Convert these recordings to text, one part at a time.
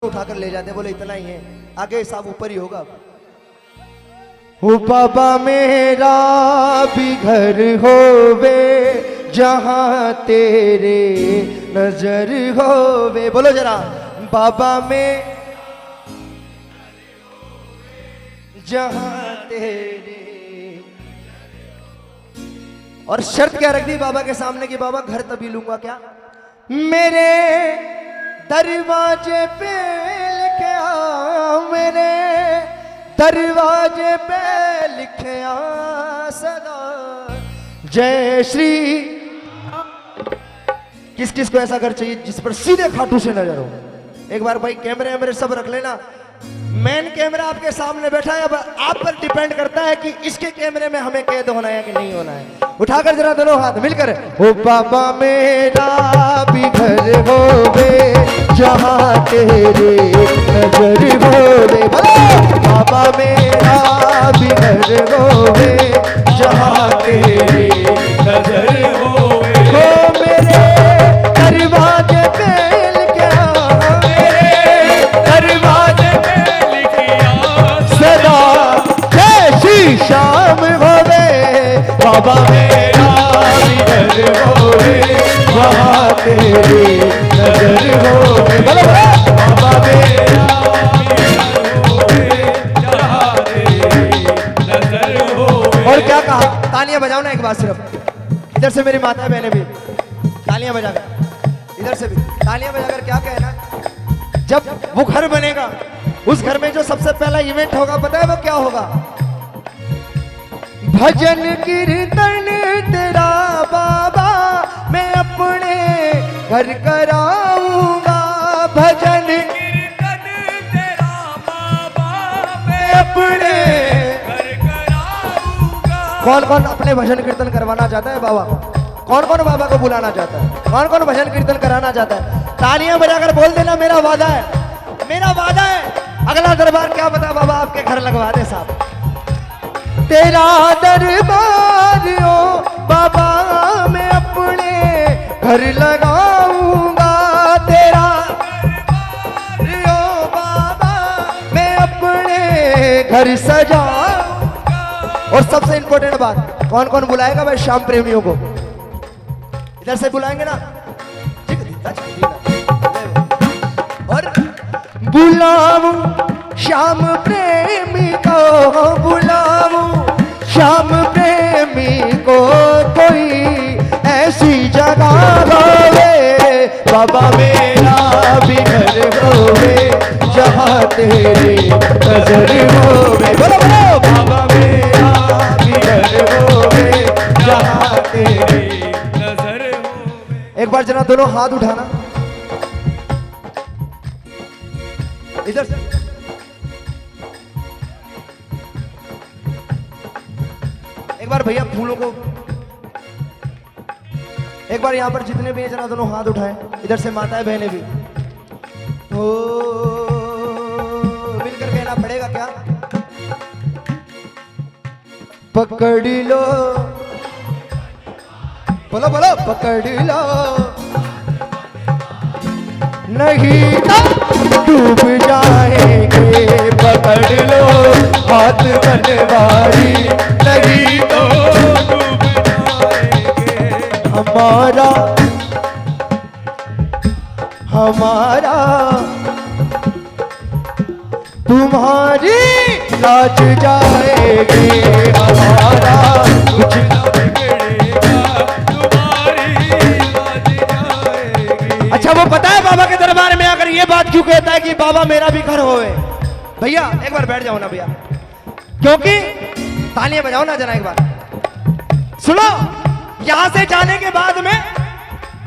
उठाकर ले जाते, बोले इतना ही है, आगे हिसाब ऊपर ही होगा। ओ बाबा मेरा भी घर होवे जहां तेरे नजर होवे, बोलो जरा, बाबा में जहां तेरे। और शर्त क्या रख दी बाबा के सामने कि बाबा घर तभी लूंगा क्या, मेरे दरवाजे पे लिखे आ, मेरे दरवाजे पे लिखे आ सदा जय श्री। किस किस को ऐसा घर चाहिए जिस पर सीधे खाटू से नजर हो? एक बार भाई कैमरे वैमरे सब रख लेना, मेन कैमरा आपके सामने बैठा है, अब आप पर डिपेंड करता है कि इसके कैमरे में हमें कैद होना है कि नहीं होना है। उठाकर जरा दोनों हाथ मिलकर, ओ बाबा मेरा भी घर होवे जहां तेरे नजर होवे, बाबा मेरा भी घर होवे जहां तेरे नजर होवे, हो मेरे दरवाजे पे लिखा, मेरे दरवाजे पे लिखा सदा जैसी शाम होवे, बाबा मेरा भी घर होवे वहां तेरे नजर होवे, बाबा मेरा भी घर होवे जहां तेरे नजर होवे। और क्या कहा, तालियां बजाओ ना एक बार सिर्फ, इधर से मेरी माता बहने भी तालियां बजाकर, इधर से भी तालियां बजाकर क्या कहना, जब वो घर बनेगा उस घर में जो सबसे पहला इवेंट होगा पता है वो क्या होगा? भजन कीर्तन तेरा बाबा मैं अपने घर कराऊंगा, भजन कीर्तन तेरा बाबा मैं अपने घर कराऊंगा। कौन कौन अपने भजन कीर्तन करवाना चाहता है बाबा? कौन कौन बाबा को बुलाना चाहता है? कौन कौन भजन कीर्तन कराना चाहता है? तालियां बजाकर बोल देना मेरा वादा है, मेरा वादा है। अगला दरबार क्या पता बाबा आपके घर लगवा दे साहब। तेरा दरबार ओ बाबा मैं अपने घर लगाऊंगा, तेरा दरबार ओ बाबा मैं अपने घर सजाऊंगा। और सबसे इंपॉर्टेंट बात, कौन कौन बुलाएगा भाई श्याम प्रेमियों को? इधर से बुलाएंगे ना, और बुलाऊं श्याम प्रेमी को, बुलाऊं श्याम प्रेमी को, कोई ऐसी जगह होवे बाबा मेरा भी घर होवे जहां तेरे नजर होवे, बोलो बोलो, बाबा मेरा भी घर होवे जहां तेरे नजर होवे। एक बार जरा दोनों हाथ उठाना इधर से, एक बार भैया फूलों को, एक बार यहां पर जितने भी हैं जरा दोनों हाथ उठाएं, इधर से माताएं बहनें भी, ओ मिलकर कहना पड़ेगा क्या? पकड़ लो, बोलो बोलो, पकड़ लो नहीं तो डूब जाएंगे, पकड़ लो हाथ बनवारी नहीं तो डूब जाएंगे। हमारा हमारा तुम्हारी लाज जाएगी, हमारा कुछ न बिगड़ेगा, तुम्हारी लाज जाएगी। अच्छा वो पता है बाबा के दरबार में आकर ये बात क्यों कहता है कि बाबा मेरा भी घर होवे? भैया एक बार बैठ जाओ ना भैया, क्योंकि तालियां बजाओ ना जरा एक बार सुनो। यहां से जाने के बाद में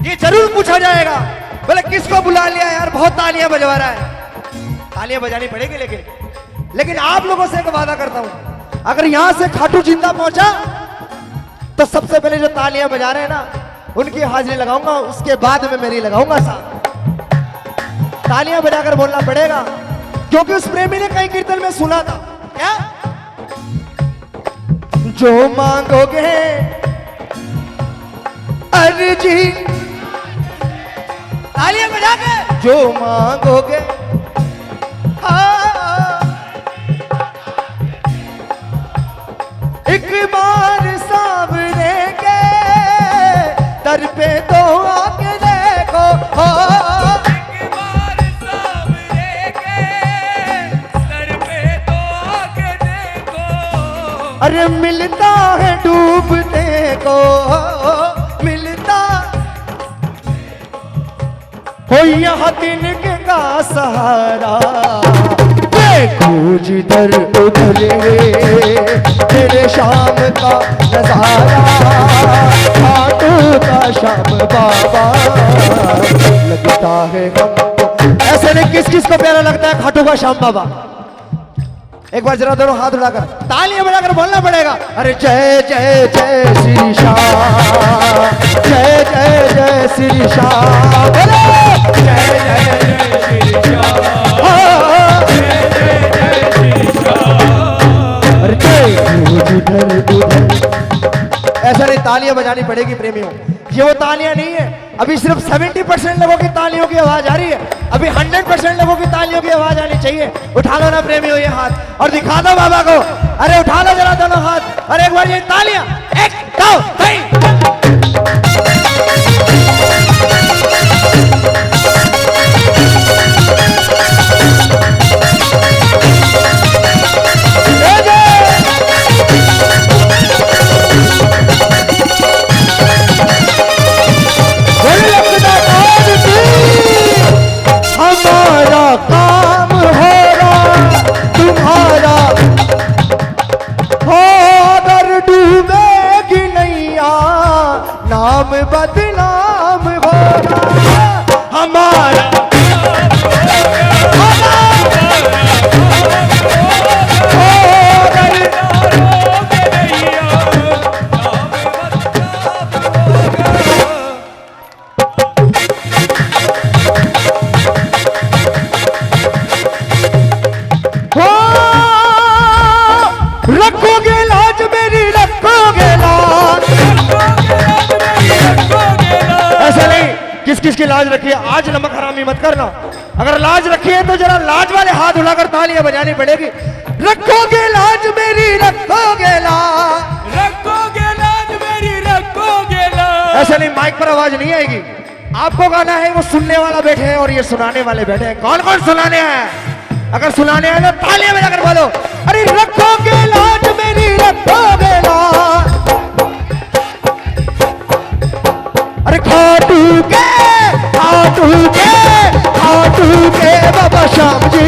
ये जरूर पूछा जाएगा, बोले किसको बुला लिया यार, बहुत तालियां बजवा रहा है। तालियां बजानी पड़ेगी, लेकिन आप लोगों से एक वादा करता हूं, अगर यहां से खाटू जिंदा पहुंचा तो सबसे पहले जो तालियां बजा रहे हैं ना उनकी हाजिरी लगाऊंगा, उसके बाद में मेरी लगाऊंगा साहब। तालियां बजाकर बोलना पड़ेगा, क्योंकि उस प्रेमी ने कई कीर्तन में सुना था क्या, जो मांगोगे अर्जी, तालियां बजा के जो मांगोगे अरे मिलता है डूबते को, मिलता हो यहाँ तिनके का सहारा। देखो जिधर उधर तेरे शाम का नजारा, खाटू का शाम बाबा लगता है हमको। ऐसे नहीं किस किस को प्यारा लगता है खाटू का श्याम बाबा? एक बार जरा दोनों हाथ उठाकर तालियां बजाकर बोलना पड़ेगा। अरे जय जय जय श्री श्याम, जय जय जय श्री श्याम, बोलो जय जय जय श्री श्याम, जय जय जय श्री श्याम। अरे जय उधर उधर। ऐसा नहीं, तालियां बजानी पड़ेगी प्रेमियों। ये वो तालियां नहीं है, अभी सिर्फ 70% लोगों की तालियों की आवाज आ रही है, अभी 100% लोगों की तालियों की आवाज आनी चाहिए। उठा लो ना प्रेमियों ये हाथ और दिखा दो बाबा को। अरे उठा लो जरा दोनों हाथ और एक बार ये तालियां, 1 2 3। हमारा काम होगा तुम्हारा हो, अगर डूबेगी नैया नाम बदनाम होगा। हमारा रखोगे लाज मेरी, रखोगे लाज। ऐसा नहीं किस किस की लाज रखी है, आज नमक हरामी मत करना। अगर लाज रखी है तो जरा लाज वाले हाथ उठाकर तालियां बजानी पड़ेगी। रखोगे लाज मेरी, रखोगे लाज, रखोगे लाज मेरी, रखोगे लाज। ऐसा नहीं माइक पर आवाज नहीं आएगी, आपको गाना है। वो सुनने वाला बैठे हैं और ये सुनाने वाले बैठे हैं। कौन कौन सुनाने हैं? अगर सुनाने आए तो तालियां बजाकर बोलो। अरे रखोगे लाज मेरी, रखोगे लाज। अरे खाटू के खाटू के खाटू के बाबा श्याम जी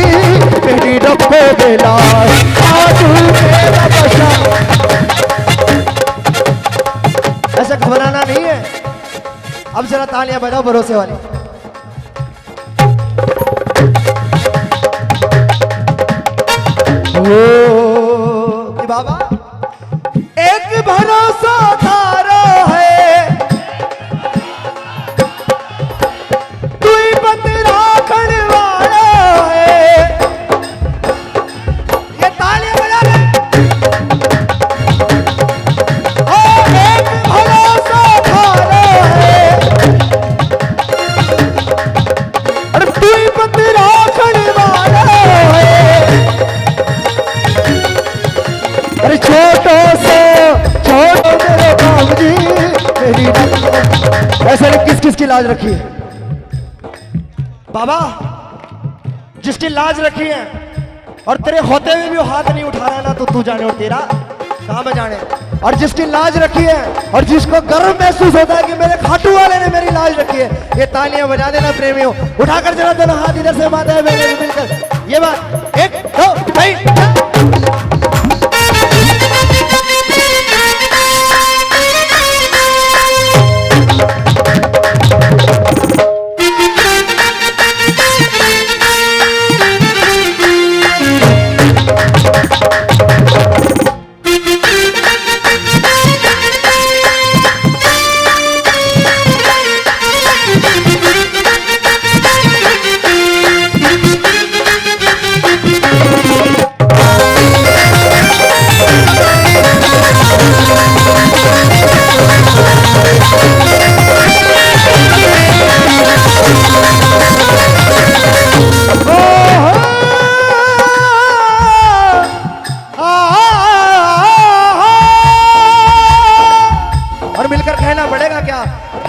मेरी रखोगे लाज, खाटू के बाबा श्याम। ऐसा घबराना नहीं है। अब जरा तालियां बजाओ भरोसे वाली। कि बाबा एक भरोसा तारा है, तू ही बतराखण वाला है। ये तालियां बजा ले। ओ एक भरोसा तारा है, अरे तू ही बतराखण वाला है। अरे छोटो से छोटो मेरे काम जी मेरी। ऐसे ने किस किस की लाज रखी है बाबा? जिसकी लाज रखी है और तेरे होते हुए भी वो हाथ नहीं उठा रहा ना, तो तू जाने और तेरा कहां में जाने। और जिसकी लाज रखी है और जिसको गर्व महसूस होता है कि मेरे खाटू वाले ने मेरी लाज रखी है, ये तालियां बजा देना प्रेमियों। उठाकर जरा दोनों हाथ इधर से माता है मिलकर ये बात 1 2 3।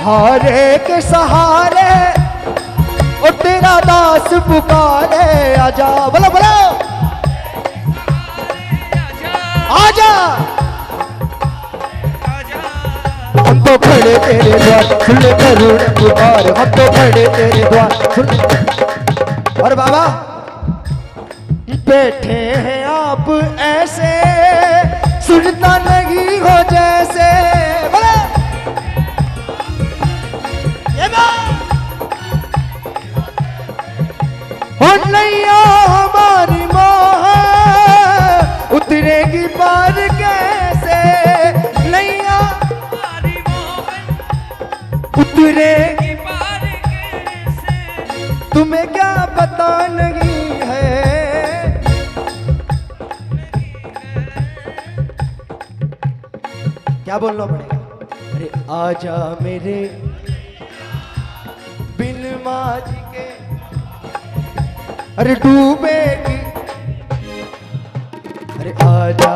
हारे के सहारे ओ तेरा दास पुकारे, आजा बोलो बोलो आजा। तो खड़े तेरे द्वार सुन ले करुण पुकार, हम तो खड़े तेरे द्वार सुन ले। और बाबा बैठे हैं आप ऐसे सुनता नहीं हो जैसे, बोले ये नैया हमारी मोह उतरेगी पार कैसे, नैया हमारी मोह उतरेगी पार कैसे, तुम्हें क्या पता नहीं है। क्या बोलना पड़ेगा? अरे आजा मेरे बिन माज के, अरे डूबेगी, अरे आजा,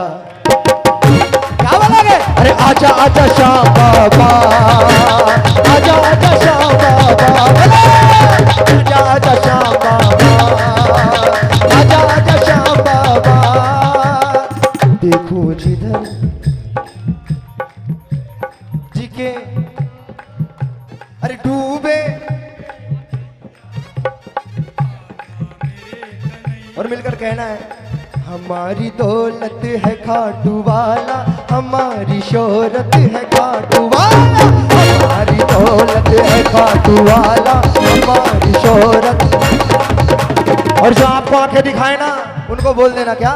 क्या बोलोगे? अरे आजा आजा श्याम बाबा, आजा आजा श्याम बाबा, आजा आजा श्याम बाबा, आजा आजा श्याम बाबा। देखो जिधर जी के अरे डूबे, और मिलकर कहना है हमारी दौलत है खाटू वाला, हमारी शोहरत है खाटू वाला, हमारी दौलत है खाटू वाला, हमारी शोहरत। और जो आपको आंखें दिखाए ना उनको बोल देना क्या,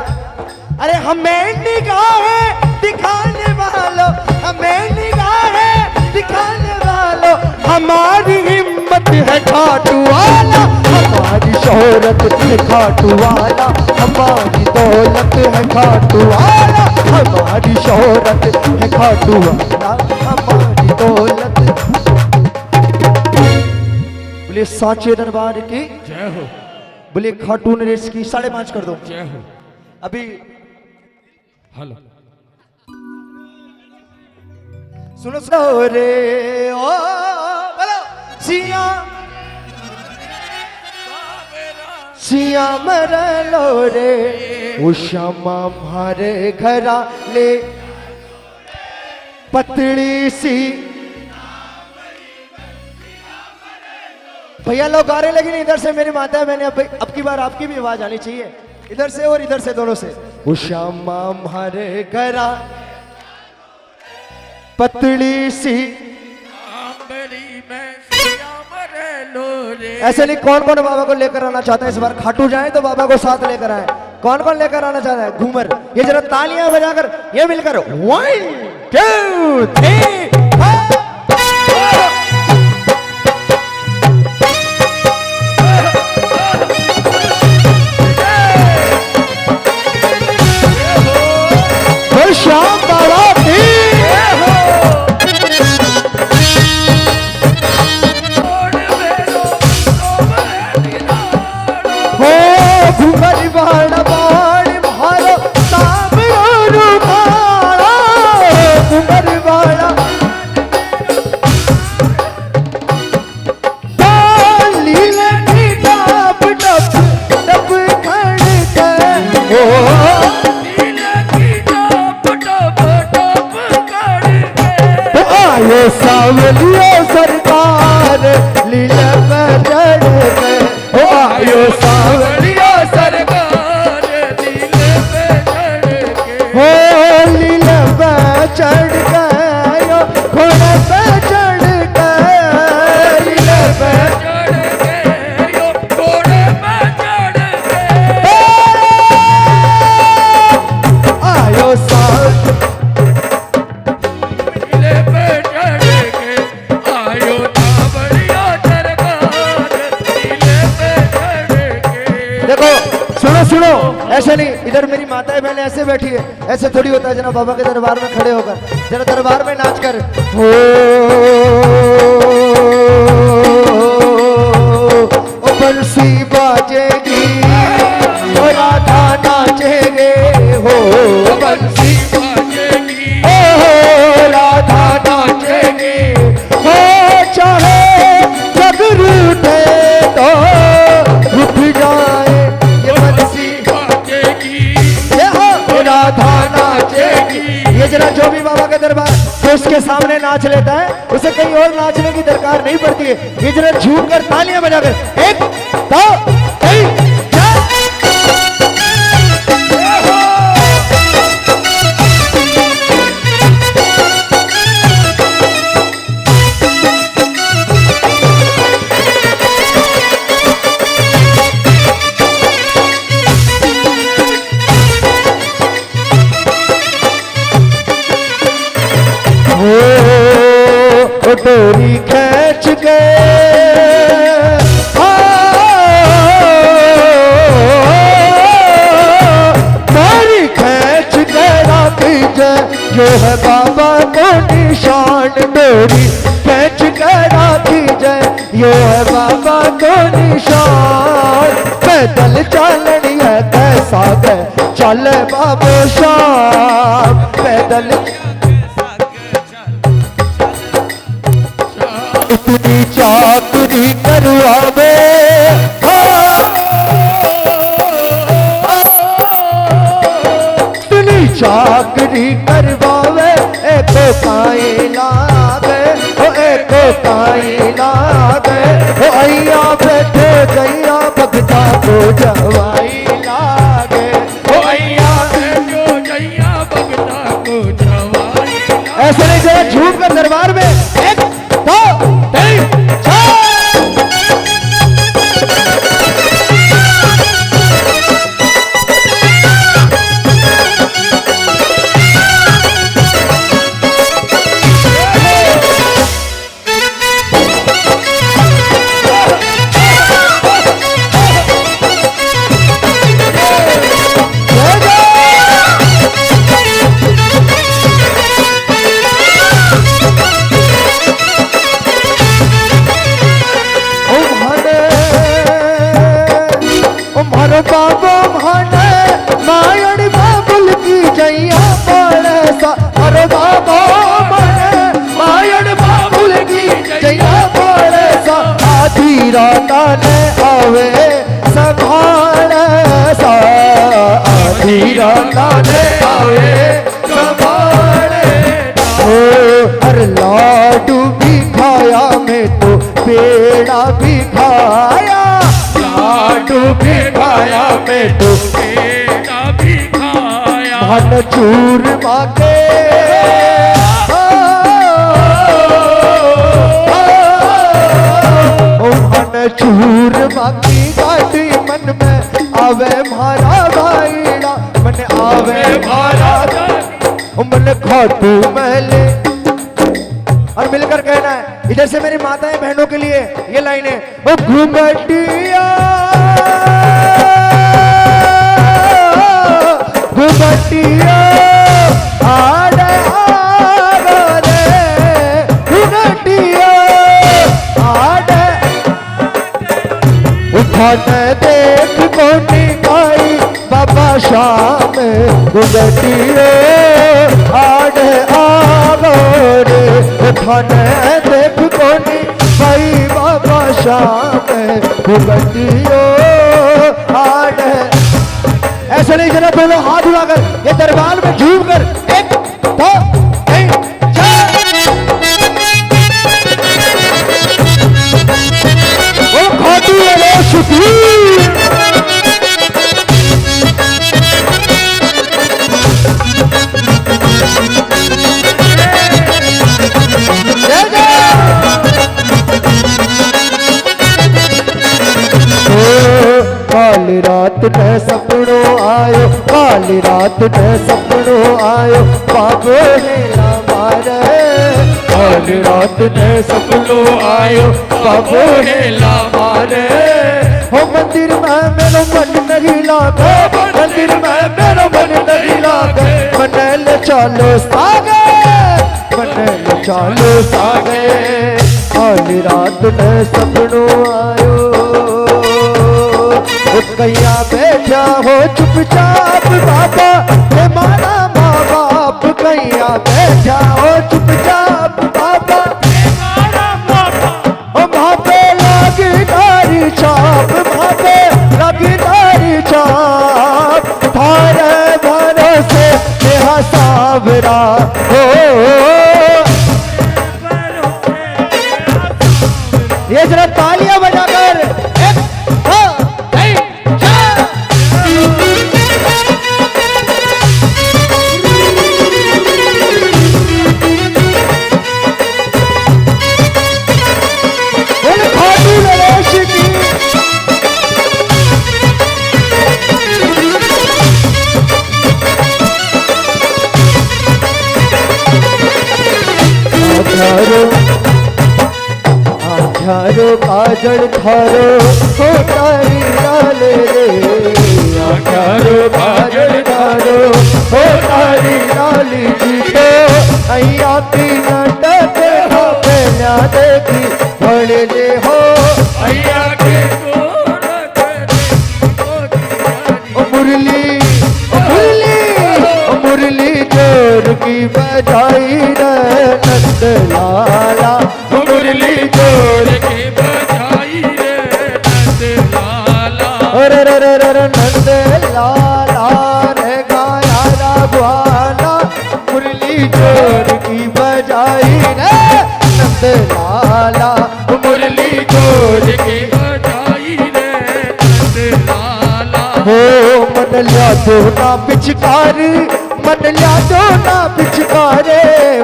अरे हमें निगाहें दिखाने वालों, हमें निगाहें दिखाने वालों, हमारी हिम्मत है खाटू वाला, हमारी शोहरत है खाटू वाला, हमारी दौलत है खाटू वाला, हमारी शोहरत है खाटू वाला, हमारी दौलत। बोले साचे दरबार की जय हो, बोले खाटू नरेश की 5.5 कर दो। जय हो। अभी हेलो सुनो सुनो रे ओ बोलो सिया सिया मरलो रे ओ श्यामा मारे घरा ले पतली सी। भैया लोग गा रहे लेकिन इधर से मेरी माता है, मैंने अब की बार आपकी भी आवाज आनी चाहिए, इधर से और इधर से दोनों से। ओ श्यामा मारे घरा पतली सी, ऐसे नहीं कौन कौन बाबा को लेकर आना चाहता है इस बार? खाटू जाए तो बाबा को साथ लेकर आए। कौन कौन लेकर आना चाहता है? घूमर, ये जरा तालियां बजाकर ये मिलकर 1 2 3 श्याम बाबा की घुमर बाण बाण मारो सामरो रुखाड़ा, घुमर बाण लीले की टप टप टप खड़के, आयो सावलियो सरकार लीले पे चढ़ के, आयो सावलियो सरकार लीले पे चढ़ के, हो लीले पे चढ़ के, यो घोड़े पे चढ़ के, लीले पे चढ़ के, यो घोड़े पे चढ़ के, आयो साव सुनो, ऐसे नहीं, इधर मेरी माताएं बहनें ऐसे बैठी है, ऐसे थोड़ी होता है। जना बाबा के दरबार में खड़े होकर जरा दरबार में नाच कर हो बंसी बाजेगी, हो राधा नाचेगे, हो बंसी बाजेगी, हो राधा नाचेगी, हो चाहे जग रूठे तो रुठ जाए, राधा नाचेगी। ये जरा जो भी बाबा के दरबार तो उसके इसके सामने नाच लेता है, उसे कहीं और नाचने की दरकार नहीं पड़ती है। ये जरा झूम कर तालियां बजाकर 1 2 3 4। डोरी खींच के डोरी खींच के राखी जय जो है बाबा को निशान। डोरी खींच के राखी जय यो है बाबा को निशान। पैदल चलनी है कैसा गए चल बाबा शाम। पैदल इतनी चाकरी करवावे इतनी चाकरी करवावे एक काई लागे ओ एक काई लागे ओ अय्या बैठे गैया भगता को जवाई लागे ओ अय्या जो जैया भगता को जवाई। ऐसे नहीं जरा झूम कर दरबार में 1 2 3 4। बाबो भाने मायण बाबुल की जैया पड़े सा। अरे बाबो भाने मायण बाबुल की जैया पड़े सा। आधी रात ने आवे संभाले सा। आधी रात ने आवे संभाले ओ अरे लाडू भी खाया मैं तो पेड़ा भी खाया। लाडू भी खाया मैं तो पेड़ा भी खाया। मन चूर मांगे मन चूर मांगी गाड़ी मन में आवे मारा भाईड़ा। मन आवे मारा मन खाटू महले। और मिलकर कहना है इधर से मेरी माताएं बहनों के लिए ये लाइनें। ओ घुमटिया घुमटिया आड़े आगरे घुमटिया आड़े उठाने देख कोनी आई बाबा शाम घुमटिया आड़े आगरे। उठाने देख कोनी भाई बाबा शाम घुमटिया आड़े। ऐसे नहीं जरा दोनों हाथ उठाकर ये दरबार में झूम कर 1 2 3 4। ओ खाटू वाले सुखी काली रात ने सपनो आयो। काली रात ने सपनो आयो बाबो हेला मारे। काली रात ने सपनो आयो बाबो हेला मारे। हो मंदिर में मेरो मन नहीं लागे। मंदिर में मेरो मन नहीं लागे। मनल चलो सागे मनल चलो सागे। काली रात ने सपनो आयो कैया बैठा हो चुपचाप बाबा हमारा माँ बाप। कैया बैठा हो चुपचाप बाबा वहाँ पे लगी तारी छाप। वहाँ पे लगी तारी छाप। थारे भरोसे मेरा सावरा हो आकारो काजल थारो हो तारी लाल रे आकारो काजल थारो हो तारी लाली जी तो अया की नाटक हो पहला देखी भले ले हो अय्या के गोरख ओ मुरली ओ मुरली ओ मुरली जोर की बजाई रे नंद लाला ओ मुरली जोर के बजाई रे नंद लाला अरे रे रे रे रे नंद लाला रे गाया राघवाला मुरली जोर की बजाई रे नंद लाला मुरली जोर की बजाई रे नंद लाला हो मन लिया दो ना पिचकार मन लिया दो ना पिचकारे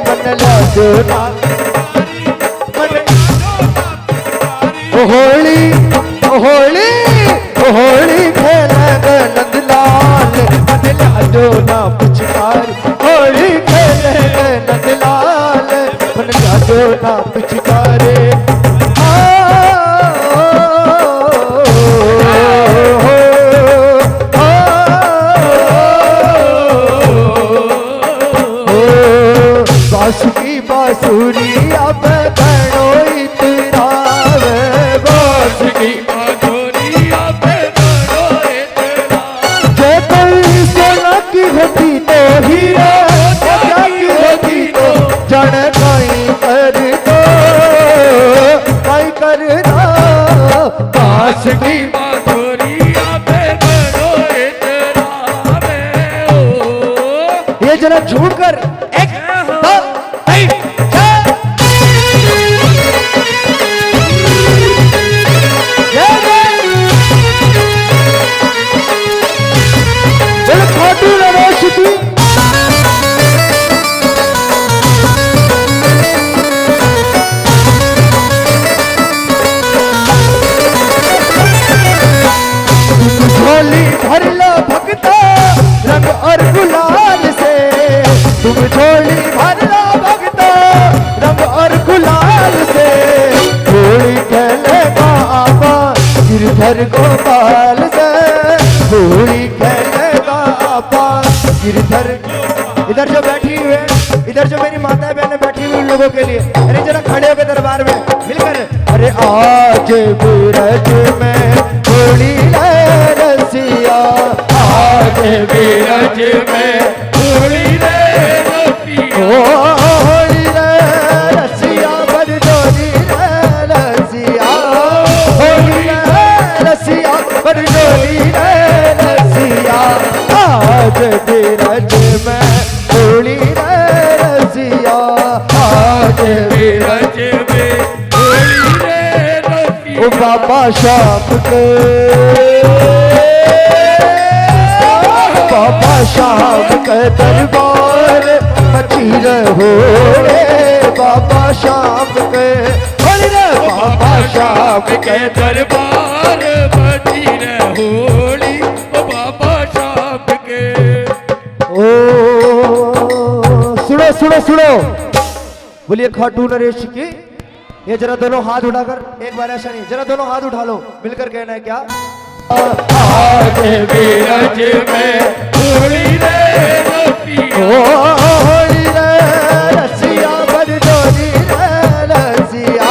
मन लिया दो ना मन ओ होली ओ होली ओ होली खेलेंगे नंदलाल मन लिया दो ना पिचकार होली खेलेंगे नंदलाल मन लिया दो ना पिचकारे बांसुरी बांसुरी अब बनो इतरावे बांसुरी बांसुरी अब बनो इतरावे जे कोई सोना की होती तो हीरा सोना की होती तो जन कहीं कर दो कहीं कर दो बांसुरी बांसुरी अब बनो इतरावे ओ ये जरा झूठ कर एक दो तीन चार बोले खाटू नरेश की झोली भर लो भगता रंग और गुलाल से तुम झोली भर लो भगता रंग और गुलाल से होली खेलेगा आपा गिरधर गोपाल से होली खेलेगा आपा गिरधर इधर जो बैठी हुई है इधर जो मेरी माता बहनें बैठी हुई उन लोगों के लिए अरे जरा खड़े होकर दरबार में मिलकर अरे आज बीरज में होली रे रसिया आज बीरज में होली रे रसिया ओ होली रे रसिया बरजोरी रे रसिया होली रे रसिया बरजोरी रे रसिया आज बीरज में होली रे रसिया आज बीरज में होली रे रसिया ओ बाबा शाम के बाबा शाम के दरबार मची रहो रे बाबा शाम के होली रे बाबा शाम के के दरबार बची रे होली ओ बाबा शाम के ओ सुनो सुनो सुनो बोलिए खाटू नरेश की ये जरा दोनों हाथ उठाकर एक बार ऐसा नहीं जरा दोनों हाथ उठा लो मिलकर कहना है क्या आज बीरज में होली रे रसिया ओ होली रे रसिया बरजोरी रे रसिया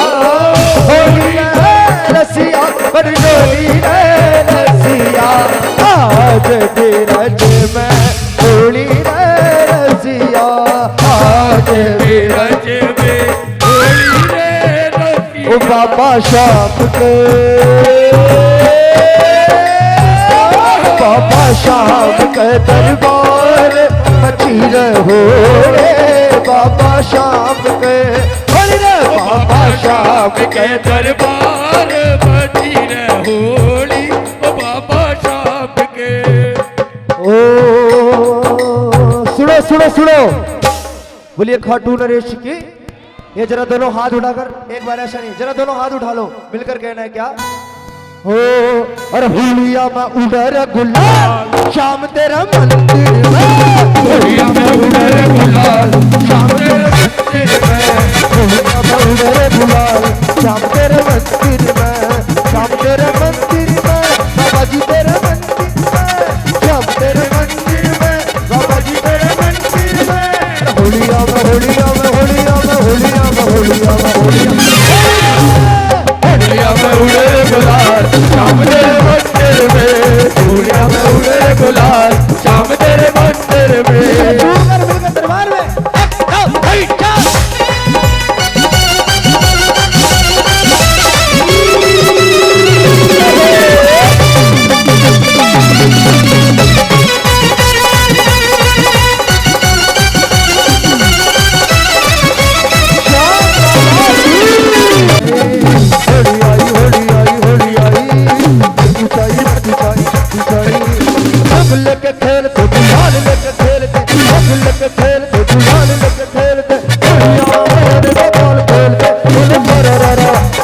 होली रे रसिया बरजोरी रे रसिया आज बीरज में होली रे रसिया आज बीरज में होली रे रसिया ओ बाबा शाम के बाबा शाम के दरबार मची रहो रे बाबा शाम के होली रे बाबा शाम के दरबार बची रे होली ओ बाबा शाम के ओ सुनो सुनो सुनो बोलिए खाटू नरेश की ये जरा दोनों हाथ उठाकर एक बार ऐसा नहीं जरा दोनों हाथ उठा लो मिलकर कहना है क्या हो और हुलिया में उड़र गुलाल शाम तेरा मंदिर में होलिया में उड़र गुलाल शाम तेरा मंदिर में होलिया में उड़े रे गुलाल शाम तेरे मंदिर में, शाम तेरे मंदिर में बाबा जी तेरे मंदिर में, शाम तेरे मंदिर में बाबा जी तेरे मंदिर में। होलिया में होलिया में होलिया में होलिया में होलिया में होलिया होलिया में उड़े गुलाल शाम तेरे मंदिर में, होलिया में उड़े गुलाल शाम तेरे मंदिर में। मिलकर दरबार में लेके खेलते गुलाल लेके खेलते, लेके खेलते गुलाल लेके खेलते, गोपाल खेलते बोले पररा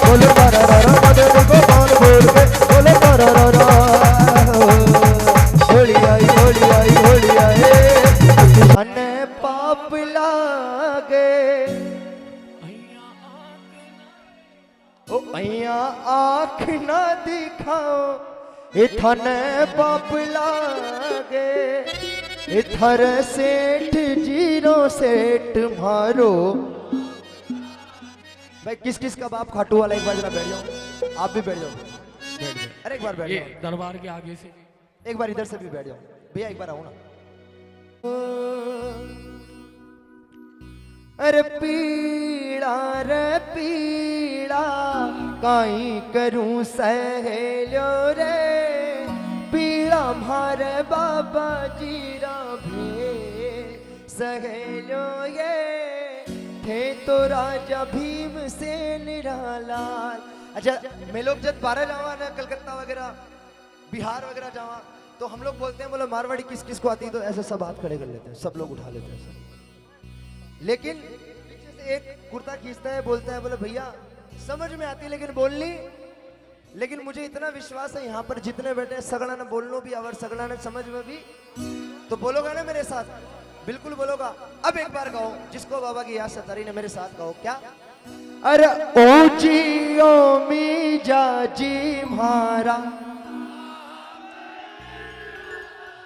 बोले पररा मदन गोपाल बोलते बोले पररा। होली आई होली आई होली आई अने पाप लागे ओ अइया आँख ना दिखाओ इथने पाप लागे, इथर सेठ जीरो सेठ मारो। भाई किस किस का बाप खाटू वाला, एक बार जरा बैठ जाओ, आप भी बैठ जाओ, अरे एक बार बैठ ये जाओ, दरबार के आगे से एक बार इधर से भी बैठ जाओ भैया, एक बार आओ ना। अरे पीड़ा रे पीड़ा काई करूं सहेलो रे, पीड़ा मारे बाबा जीरा भे सहेलो ये थे तो राजा भीम से निरालाल। अच्छा मैं लोग जब 12 जावा ना कलकत्ता वगैरह बिहार वगैरह जावा तो हम लोग बोलते हैं बोले मारवाड़ी किस किस को आती है, तो ऐसे सब हाथ खड़े कर लेते हैं, सब लोग उठा लेते हैं सब। लेकिन पीछे से एक कुर्ता खींचता है, बोलता है बोले भैया समझ में आती लेकिन बोलनी, लेकिन मुझे इतना विश्वास है यहाँ पर जितने बैठे सगड़ा ने बोलनो भी और सगड़ा ने समझ में भी, तो बोलोगा ना मेरे साथ, बिल्कुल बोलोगा। अब एक बार कहो जिसको बाबा की याद सतारी ने मेरे साथ कहो क्या, अरे ओ जी ओ मी जाजी मारा,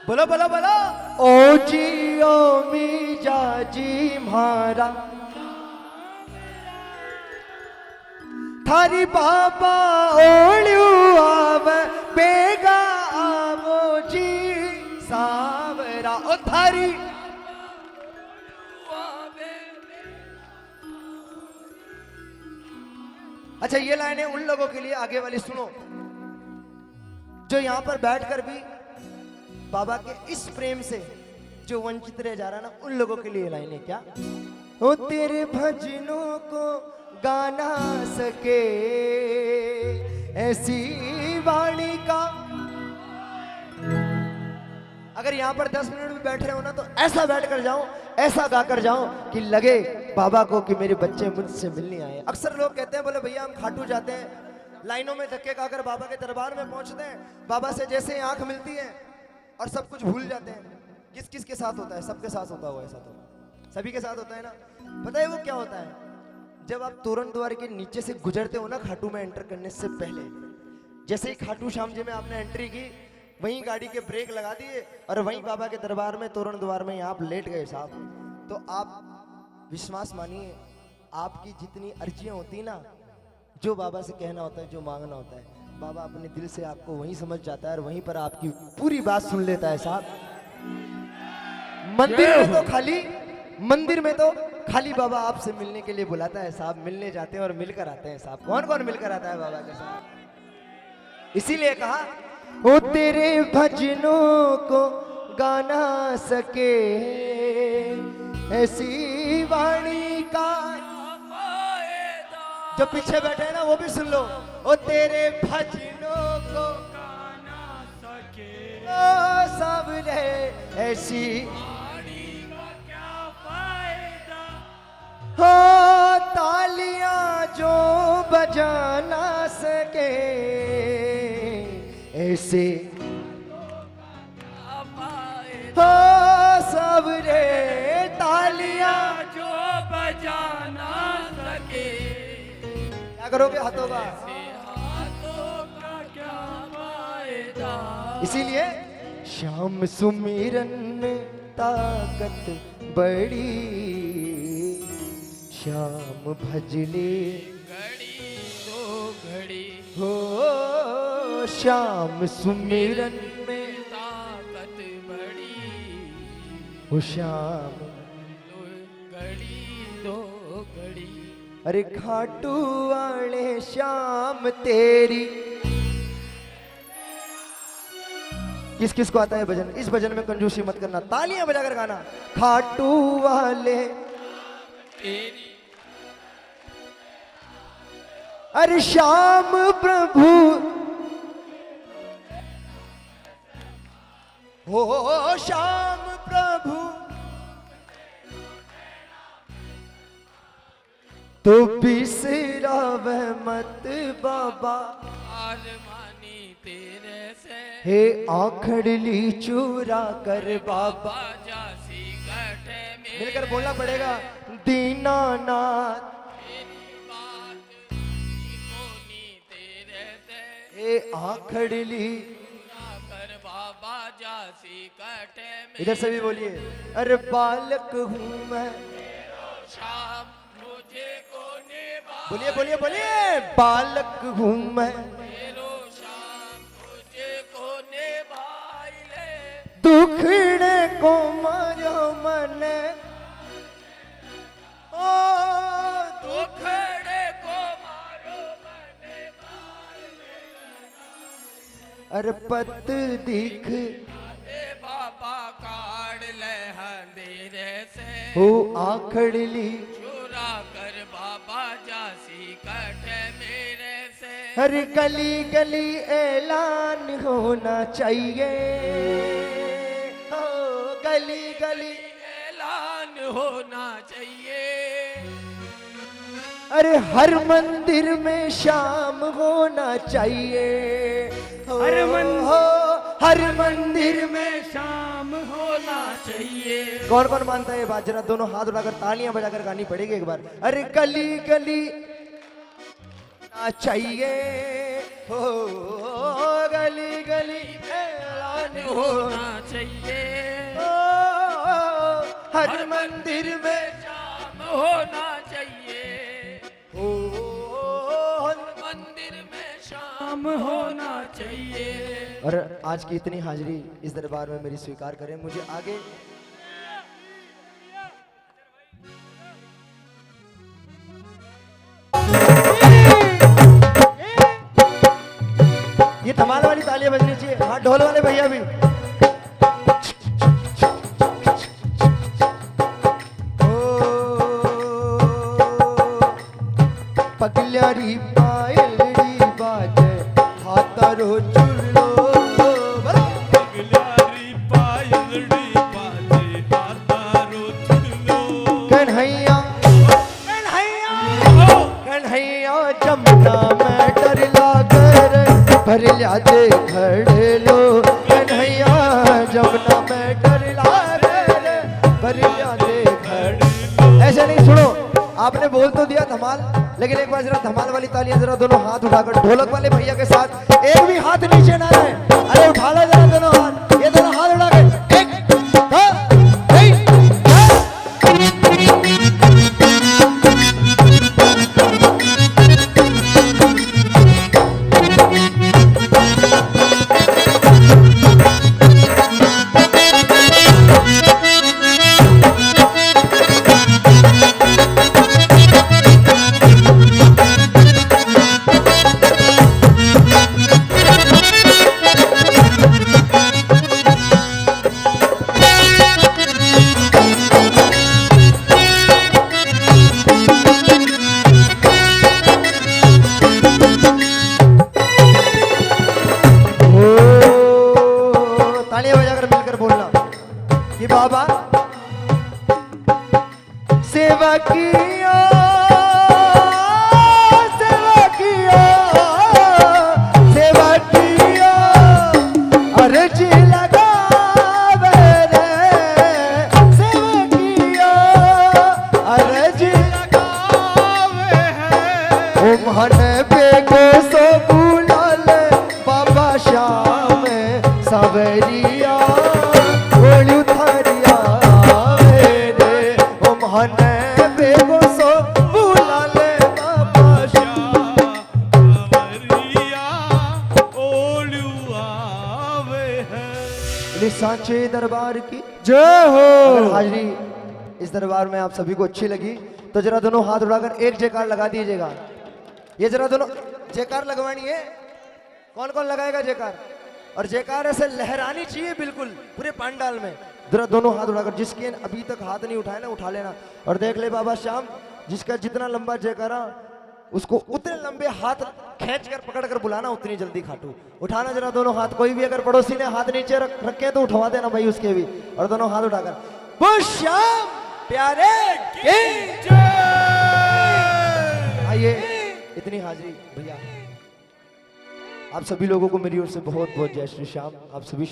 बोलो बोलो बोलो, ओ जी ओ मी जाजी मारा, थारी बाबा ओळ्यू आवे बेगा आवो जी सावरा, ओ थारी अच्छा ये लाइनें उन लोगों के लिए आगे वाली सुनो जो यहाँ पर बैठकर भी बाबा के इस प्रेम से जो वंचित रह जा रहा ना, उन लोगों के लिए लाइनें क्या, ओ तेरे भजनों को गाना सके ऐसी वाणी का। अगर यहाँ पर 10 मिनट भी बैठ रहे हो ना तो ऐसा बैठ कर जाओ, ऐसा गा कर जाओ कि लगे बाबा को कि मेरे बच्चे मुझसे मिलने आए। अक्सर लोग कहते हैं बोले भैया हम खाटू जाते हैं, लाइनों में धक्के खाकर बाबा के दरबार में पहुंचते हैं, बाबा से जैसे ही आंख मिलती है और सब कुछ भूल जाते हैं। किस किस के साथ होता है? सबके साथ होता हुआ, ऐसा तो सभी के साथ होता है ना। पता है वो क्या होता है? जब आप तोरण द्वार के नीचे से गुजरते हो ना खाटू में एंटर करने से पहले, जैसे ही खाटू श्याम जी में आपने एंट्री की, वहीं गाड़ी के ब्रेक लगा दिए और वहीं बाबा के दरबार में तोरण द्वार में आप लेट गए साहब, तो आप विश्वास मानिए आपकी जितनी अर्जियां होती ना, जो बाबा से कहना होता है, जो मांगना होता है, बाबा अपने दिल से आपको वहीं समझ जाता है और वहीं पर आपकी पूरी बात सुन लेता है साहब। मंदिर में तो खाली बाबा आपसे मिलने के लिए बुलाता है साहब, मिलने जाते हैं और मिलकर आते हैं साहब। कौन कौन मिलकर आता है बाबा के साथ? इसीलिए कहा ओ तेरे भजनों को गाना सके ऐसी वाणी का। जो पीछे बैठे हैं ना वो भी सुन लो, ओ तेरे भजनों को गाना सके ओ सब रे ऐसी हो तालियां जो बजाना सके ऐसे हो सब रे तालियां जो बजा क्या करोगे हाथों का? हाथों का क्या फायदा। इसीलिए श्याम सुमिरन में ताकत बड़ी, श्याम भजले घड़ी दो घड़ी हो, श्याम सुमिरन में ताकत बड़ी, हो श्याम। दो घड़ी दो घड़ी। अरे खाटू वाले श्याम तेरी। किस किस को आता है भजन? इस भजन में कंजूसी मत करना, तालियां बजाकर गाना। खाटू वाले तेरी अरे श्याम प्रभु हो, श्याम प्रभु तो बिसरावे मत बाबा, हार मानी तेरे से। हे आखड़ली चूरा कर बाबा। जासी कटे में मिलकर बोलना पड़ेगा, दीनानाथ तेरी बात कोनी तेरे से। हे आखड़ली। कर बाबा जासी कटे में। इधर से भी बोलिए, अरे बालक हूँ मैं। शाम मुझे को निभा। बोलिए बोलिए बोलिए, बालक हूँ मैं। मेरो शाम मुझे को निभाई ले। दुखड़े को मारो मन, ओ दुखड़े को मारो मने अरे पत दिख ए बाबा काढ़ ले अंधेरे से। हो आखड़ली। चुरा कर बाबा जासी कटे मेरे से। हर गली गली ऐलान होना चाहिए, हो गली गली। ऐलान होना चाहिए। अरे हर मंदिर में शाम होना चाहिए, हो, हर हो हर मंदिर में। शाम होना चाहिए। कौन कौन मानता है ये बात? जरा दोनों हाथ उठाकर तालियां बजाकर गानी पड़ेगी एक बार। अरे गली गली होना चाहिए, हो गली गली ऐलान होना होना चाहिए। हर मंदिर में शाम होना चाहिए। हो, मंदिर में शाम होना चाहिए। और आज की इतनी हाजिरी इस दरबार में मेरी स्वीकार करें। मुझे आगे ये धमाल वाली तालियां बजनी चाहिए। हाँ ढोल वाले भैया भी। पगल्यारी पायलड़ी बाजे हाथारो चुल्लो। पगल्यारी पायलड़ी बाजे हाथारो चुल्लो। कन्हैया कन्हैया कन्हैया जमुना में डर लागर भर लिया दे घड़लो। कन्हैया जमुना में डर लागर भर लिया दे घड़लो। ऐसे नहीं, सुनो, आपने बोल तो दिया धमाल, लेकिन एक बार जरा धमाल वाली तालियां जरा दोनों हाथ उठाकर ढोलक वाले भैया के साथ। एक भी हाथ नीचे ना रहे। अरे उठा लो जरा दोनों हाथ, ये दोनों हाथ उठाकर एक बाबा सेवा किया सेवा किया सेवा किया अर्ज लगावे रे सेवा किया अर्ज लगावे है ओ महान बोले सांचे दरबार की जय हो। अगर हाजिरी इस दरबार में आप सभी को अच्छी लगी तो जरा दोनों हाथ उठाकर एक जयकार लगा दीजिएगा। ये जरा दोनों जयकार लगवानी है। कौन कौन लगाएगा जयकार? और जयकार ऐसे लहरानी चाहिए बिल्कुल पूरे पंडाल में। जरा दोनों हाथ उठाकर, जिसके अभी तक हाथ नहीं उठाए ना उठा लेना। और देख ले बाबा श्याम, जिसका जितना लंबा जयकारा उसको उतने लंबे हाथ खींच कर पकड़ कर बुलाना, उतनी जल्दी खाटू। उठाना जरा दोनों हाथ। कोई भी अगर पड़ोसी ने हाथ नीचे रखे तो उठवा देना भाई उसके भी। और दोनों हाथ उठाकर वो श्याम प्यारे की आइए। इतनी हाजिरी भैया। आप सभी लोगों को मेरी ओर से बहुत बहुत जय श्री श्याम। आप सभी